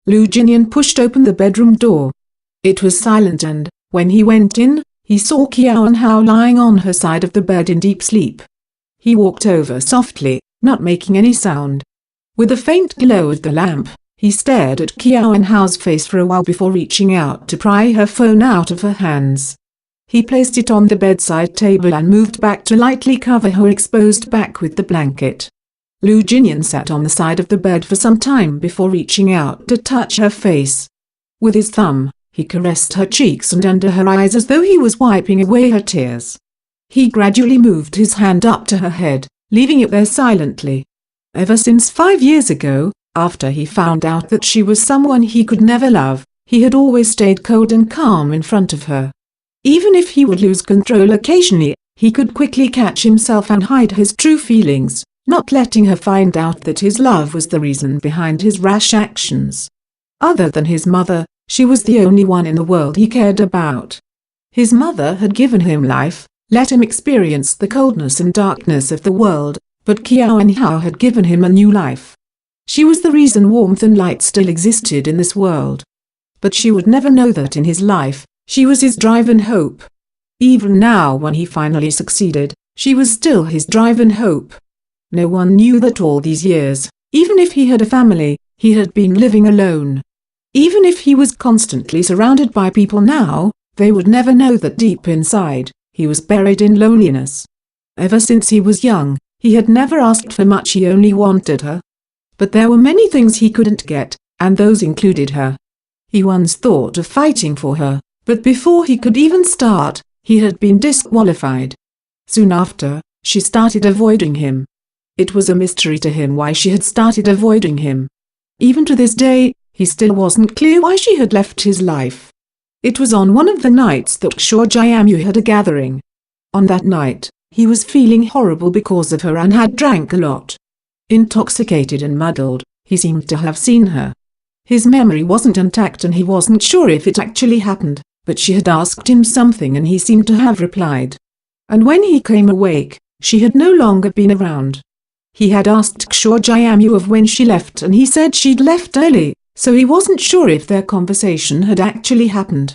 Lu Jinian pushed open the bedroom door. It was silent and, when he went in, he saw Qiao and Hao lying on her side of the bed in deep sleep. He walked over softly, not making any sound. With a faint glow of the lamp, he stared at Qiao and Hao's face for a while before reaching out to pry her phone out of her hands. He placed it on the bedside table and moved back to lightly cover her exposed back with the blanket. Lu Jinian sat on the side of the bed for some time before reaching out to touch her face. With his thumb, he caressed her cheeks and under her eyes as though he was wiping away her tears. He gradually moved his hand up to her head, leaving it there silently. Ever since 5 years ago, after he found out that she was someone he could never love, he had always stayed cold and calm in front of her. Even if he would lose control occasionally, he could quickly catch himself and hide his true feelings, not letting her find out that his love was the reason behind his rash actions. Other than his mother, she was the only one in the world he cared about. His mother had given him life, let him experience the coldness and darkness of the world, but Qiao and Hao had given him a new life. She was the reason warmth and light still existed in this world. But she would never know that in his life, she was his drive and hope. Even now when he finally succeeded, she was still his drive and hope. No one knew that all these years, even if he had a family, he had been living alone. Even if he was constantly surrounded by people now, they would never know that deep inside, he was buried in loneliness. Ever since he was young, he had never asked for much, he only wanted her. But there were many things he couldn't get, and those included her. He once thought of fighting for her, but before he could even start, he had been disqualified. Soon after, she started avoiding him. It was a mystery to him why she had started avoiding him. Even to this day, he still wasn't clear why she had left his life. It was on one of the nights that Kshuo Jiamu had a gathering. On that night, he was feeling horrible because of her and had drank a lot. Intoxicated and muddled, he seemed to have seen her. His memory wasn't intact and he wasn't sure if it actually happened, but she had asked him something and he seemed to have replied. And when he came awake, she had no longer been around. He had asked Kshuo Jiamu of when she left and he said she'd left early, so he wasn't sure if their conversation had actually happened.